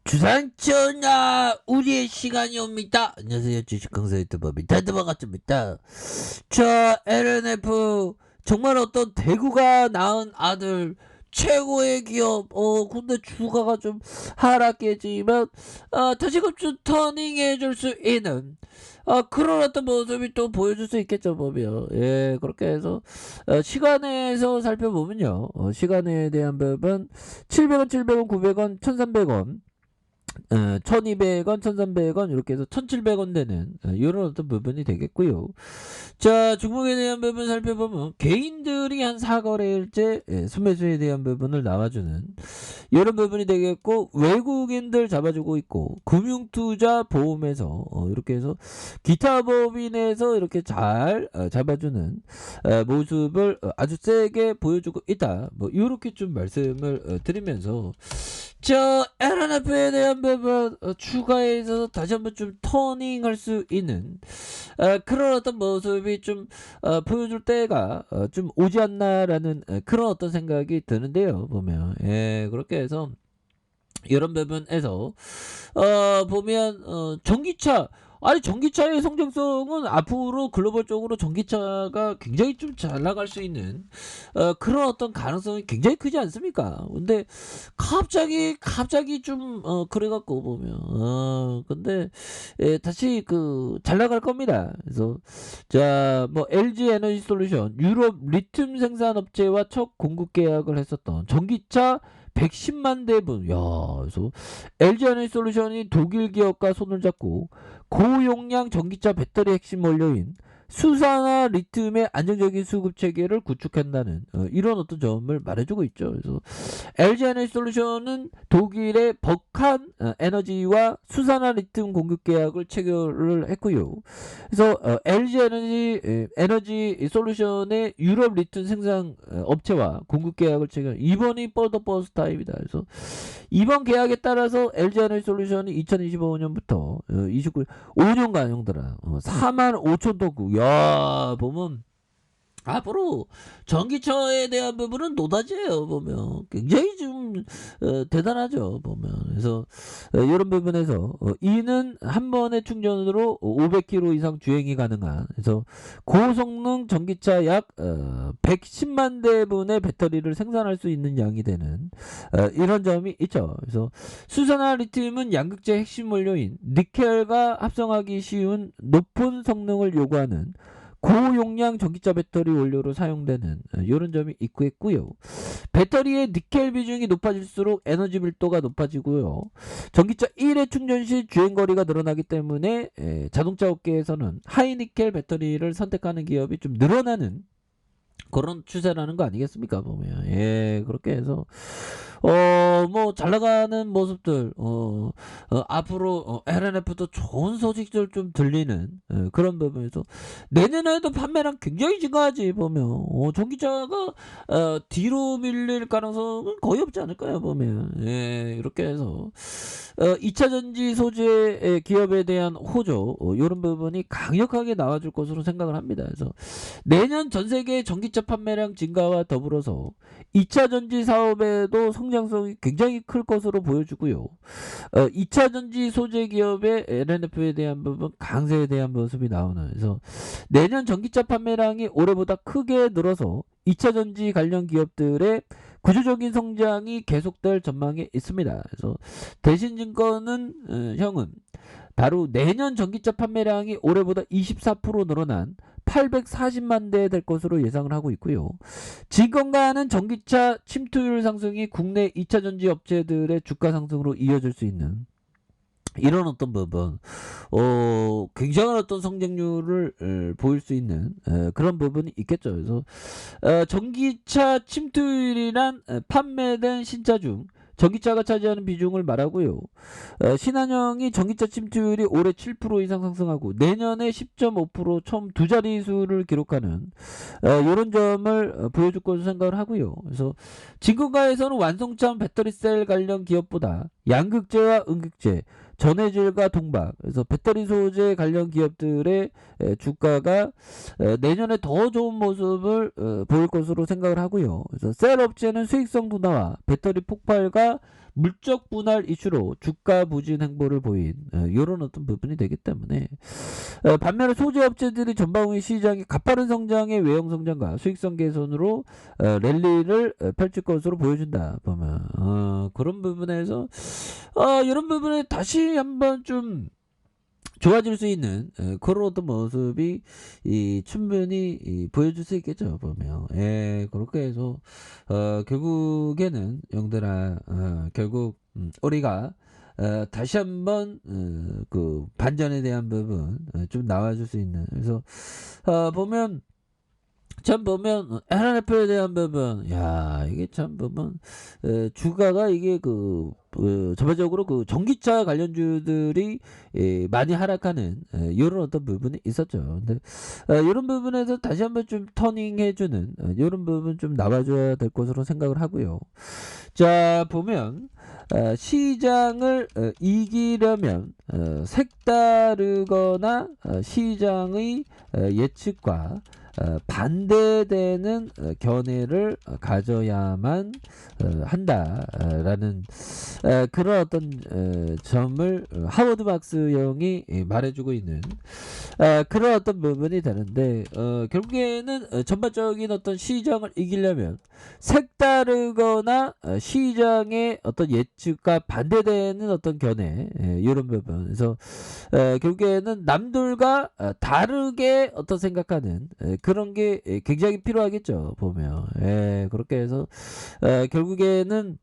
주상전하 우리의 시간이 옵니다. 안녕하세요. 주식강사 유튜버 민타드바가입니다. 자, LNF 정말 어떤 대구가 낳은 아들 최고의 기업. 근데 주가가 좀 하락했지만 다시금 좀 터닝해 줄 수 있는 그런 어떤 모습이 또 보여줄 수 있겠죠, 보면. 예, 그렇게 해서 시간에서 살펴보면요, 시간에 대한 부분 700원, 700원, 900원, 1300원, 1200원, 1300원 이렇게 해서 1700원 되는 이런 어떤 부분이 되겠고요. 자, 종목에 대한 부분 살펴보면 개인들이 한 4거래일째 순매수에 대한 부분을 나와주는 이런 부분이 되겠고, 외국인들 잡아주고 있고, 금융투자 보험에서 이렇게 해서 기타 법인에서 이렇게 잘 잡아주는 모습을 아주 세게 보여주고 있다. 뭐 이렇게 좀 말씀을 드리면서, 저 LNF에 대한 부분 추가에 있어서 다시 한번 좀 터닝할 수 있는 그런 어떤 모습이 좀 보여줄 때가 좀 오지 않나라는 그런 어떤 생각이 드는데요, 보면. 예, 그렇게 해서 이런 부분에서 보면 전기차, 아니 전기차의 성장성은 앞으로 글로벌적으로 전기차가 굉장히 좀 잘 나갈 수 있는 그런 어떤 가능성이 굉장히 크지 않습니까? 근데 갑자기 좀 그래갖고 보면 근데 다시 그 잘 나갈 겁니다. 그래서 자, 뭐 LG 에너지 솔루션 유럽 리튬 생산 업체와 첫 공급 계약을 했었던 전기차 110만 대분. 야, 그래서 LG 에너지 솔루션이 독일 기업과 손을 잡고 고용량 전기차 배터리 핵심 원료인 수산화 리튬의 안정적인 수급 체계를 구축한다는 이런 어떤 점을 말해주고 있죠. 그래서 LG 에너지 솔루션은 독일의 버칸 에너지와 수산화 리튬 공급 계약을 체결을 했고요. 그래서 LG 에너지 솔루션의 유럽 리튬 생산 업체와 공급 계약을 체결. 이번이 버더 타입이다. 그래서 이번 계약에 따라서 LG 에너지 솔루션이 2025년부터 29 5년간 형들아 4만 5천 톤급. 야, 보면 앞으로 전기차에 대한 부분은 노다지예요, 보면. 굉장히 좀 대단하죠, 보면. 그래서 이런 부분에서 이는 한 번의 충전으로 500km 이상 주행이 가능한, 그래서 고성능 전기차 약 110만 대분의 배터리를 생산할 수 있는 양이 되는 이런 점이 있죠. 그래서 수산화 리튬은 양극재 핵심 원료인 니켈과 합성하기 쉬운 높은 성능을 요구하는 고용량 전기차 배터리 원료로 사용되는 이런 점이 있고요. 배터리의 니켈 비중이 높아질수록 에너지 밀도가 높아지고요. 전기차 1회 충전 시 주행거리가 늘어나기 때문에 자동차 업계에서는 하이니켈 배터리를 선택하는 기업이 좀 늘어나는 그런 추세라는 거 아니겠습니까, 보면. 예, 그렇게 해서 뭐 잘 나가는 모습들, 앞으로 LNF도 좋은 소식들 좀 들리는 그런 부분에서 내년에도 판매량 굉장히 증가하지, 보면. 전기차가 뒤로 밀릴 가능성은 거의 없지 않을까요, 보면. 예, 이렇게 해서 2차 전지 소재 기업에 대한 호조, 이런 부분이 강력하게 나와줄 것으로 생각을 합니다. 그래서 내년 전 세계 전기차 판매량 증가와 더불어서 2차 전지 사업에도 성장성이 굉장히 클 것으로 보여주고요. 2차 전지 소재 기업의 LNF에 대한 부분, 강세에 대한 모습이 나오는. 그래서 내년 전기차 판매량이 올해보다 크게 늘어서 2차 전지 관련 기업들의 구조적인 성장이 계속될 전망이 있습니다. 그래서 대신증권은 형은 바로 내년 전기차 판매량이 올해보다 24% 늘어난 840만 대 될 것으로 예상을 하고 있고요. 증권가는 전기차 침투율 상승이 국내 2차 전지 업체들의 주가 상승으로 이어질 수 있는 이런 어떤 부분, 굉장한 어떤 성장률을 보일 수 있는 그런 부분이 있겠죠. 그래서 전기차 침투율이란 판매된 신차 중 전기차가 차지하는 비중을 말하고요. 신한형이 전기차 침투율이 올해 7% 이상 상승하고 내년에 10.5% 처음 두 자릿수를 기록하는 이런 점을 보여줄 것으로 생각을 하고요. 그래서 진급가에서는 완성차 배터리셀 관련 기업보다 양극재와 음극재, 전해질과 동박, 그래서 배터리 소재 관련 기업들의 주가가 내년에 더 좋은 모습을 보일 것으로 생각을 하고요. 그래서 셀 업체는 수익성 둔화와 배터리 폭발과 물적 분할 이슈로 주가 부진 행보를 보인 이런 어떤 부분이 되기 때문에 반면에 소재업체들이 전방위 시장이 가파른 성장의 외형 성장과 수익성 개선으로 랠리를 펼칠 것으로 보여준다 보면 그런 부분에서 이런 부분에 다시 한번 좀 좋아질 수 있는 그런 어떤 모습이 충분히 보여줄 수 있겠죠 보면. 그렇게 해서 결국에는 영들아 결국 우리가 다시 한번 그 반전에 대한 부분 좀 나와줄 수 있는, 그래서 보면 참 보면 LNF에 대한 부분, 야 이게 참 보면 주가가 이게 전반적으로 그 전기차 관련주들이 많이 하락하는 이런 어떤 부분이 있었죠. 근데 이런 부분에서 다시 한번 좀 터닝해주는 이런 부분 좀 나와줘야 될 것으로 생각을 하고요. 자 보면 시장을 이기려면 색다르거나 시장의 예측과 반대되는 견해를 가져야만 한다라는 그런 어떤 점을 하워드 박스 형이 말해주고 있는 그런 어떤 부분이 되는데, 결국에는 전반적인 어떤 시장을 이기려면 색다르거나 시장의 어떤 예측과 반대되는 어떤 견해, 이런 부분. 그래서 결국에는 남들과 다르게 어떤 생각하는 그런 게 굉장히 필요하겠죠 보면. 그렇게 해서 결국에는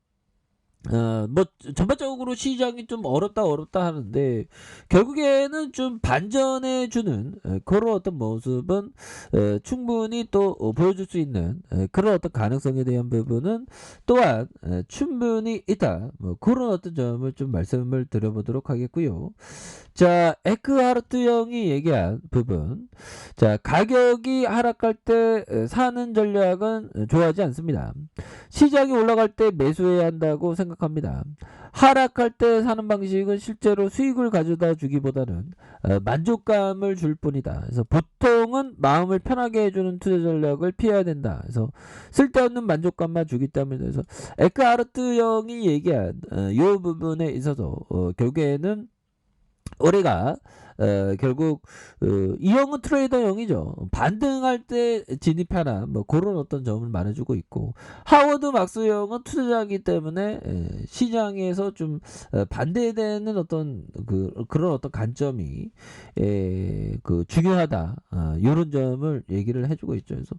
뭐 전반적으로 시장이 좀 어렵다 하는데 결국에는 좀 반전해 주는 그런 어떤 모습은 충분히 또 보여줄 수 있는 그런 어떤 가능성에 대한 부분은 또한 충분히 있다, 뭐 그런 어떤 점을 좀 말씀을 드려보도록 하겠고요. 자 에크하르트 형이 얘기한 부분, 자 가격이 하락할 때 사는 전략은 좋아하지 않습니다. 시장이 올라갈 때 매수해야 한다고 생각합니다. 하락할 때 사는 방식은 실제로 수익을 가져다 주기보다는 만족감을 줄 뿐이다. 그래서 보통은 마음을 편하게 해주는 투자 전략을 피해야 된다. 그래서 쓸데없는 만족감만 주기 때문에, 그래서 에크하르트 형이 얘기한 이 부분에 있어서 결국에는 우리가 결국 이 형은 트레이더형이죠. 반등할 때 진입하나 뭐 그런 어떤 점을 말해주고 있고, 하워드 막스 형은 투자자이기 때문에 시장에서 좀 반대되는 어떤 그런 어떤 관점이 중요하다, 이런 점을 얘기를 해주고 있죠. 그래서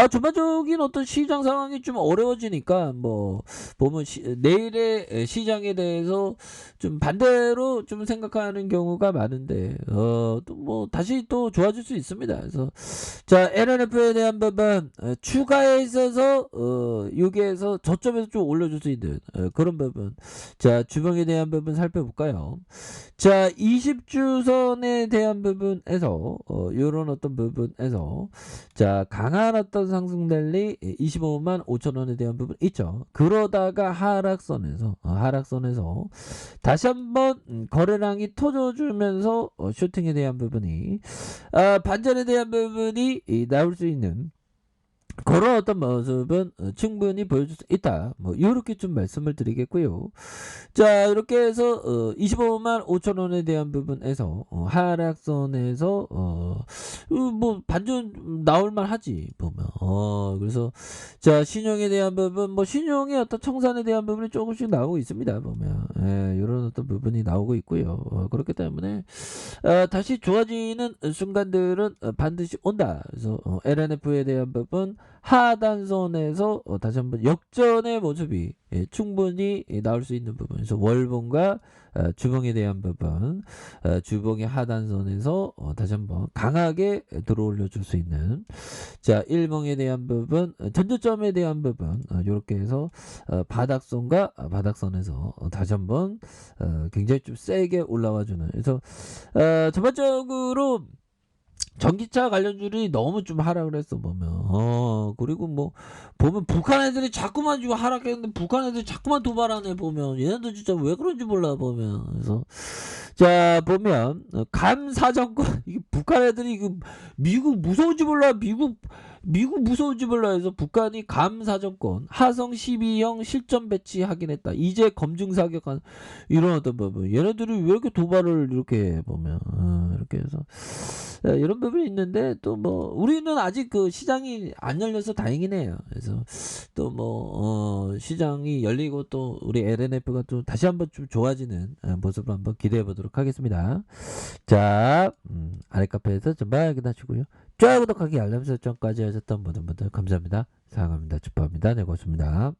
전반적인 어떤 시장 상황이 좀 어려워지니까 뭐 보면 내일의 시장에 대해서 좀 반대로 좀 생각하는 경우가 많은데 또 뭐 다시 또 좋아질 수 있습니다. 그래서 자 LNF에 대한 부분 추가에 있어서 여기에서 저점에서 좀 올려줄 수 있는 그런 부분, 자 주봉에 대한 부분 살펴볼까요? 자 20주선에 대한 부분에서 요런 어떤 부분에서 자 강한 어떤 상승 랠리 25만 5천원에 대한 부분 있죠. 그러다가 하락선에서 다시 한번 거래량이 터져주면서 슈팅에 대한 부분이 반전에 대한 부분이 나올 수 있는 그런 어떤 모습은 충분히 보여줄 수 있다, 뭐 이렇게 좀 말씀을 드리겠고요. 자 이렇게 해서 25만 5천원에 대한 부분에서 하락선에서 뭐 반전 나올만 하지 보면. 그래서 자 신용에 대한 부분, 뭐 신용의 어떤 청산에 대한 부분이 조금씩 나오고 있습니다 보면. 이런 어떤 부분이 나오고 있고요. 그렇기 때문에 다시 좋아지는 순간들은 반드시 온다. 그래서 LNF에 대한 부분 하단선에서 다시 한번 역전의 모습이 충분히 나올 수 있는 부분, 그래서 월봉과 주봉에 대한 부분, 주봉의 하단선에서 다시 한번 강하게 들어올려 줄 수 있는, 자 일봉에 대한 부분, 전저점에 대한 부분, 이렇게 해서 바닥선과 바닥선에서 다시 한번 굉장히 좀 세게 올라와 주는, 그래서 전반적으로 전기차 관련주들이 너무 좀 하락을 했어 보면. 그리고 뭐 보면 북한 애들이 자꾸만 지금 하락했는데 북한 애들이 자꾸만 도발하네 보면. 얘네들 진짜 왜 그런지 몰라 보면. 그래서 자 보면 감사정권 이게 북한 애들이 미국 무서운지 몰라. 미국 무서운지 몰라 해서 북한이 괌 사정권 하성 12형 실전 배치 확인했다. 이제 검증 사격한 이런 어떤 부분. 얘네들이 왜 이렇게 도발을 이렇게 보면 이렇게 해서 이런 부분이 있는데 또 뭐 우리는 아직 그 시장이 안 열려서 다행이네요. 그래서 또 뭐 시장이 열리고 또 우리 LNF가 또 다시 한번 좀 좋아지는 모습을 한번 기대해 보도록 하겠습니다. 자, 아래 카페에서 정말 확인하시고요. 좋아요, 구독하기, 알람 설정까지 하셨던 모든 분들 감사합니다. 사랑합니다. 축복합니다. 네, 고맙습니다.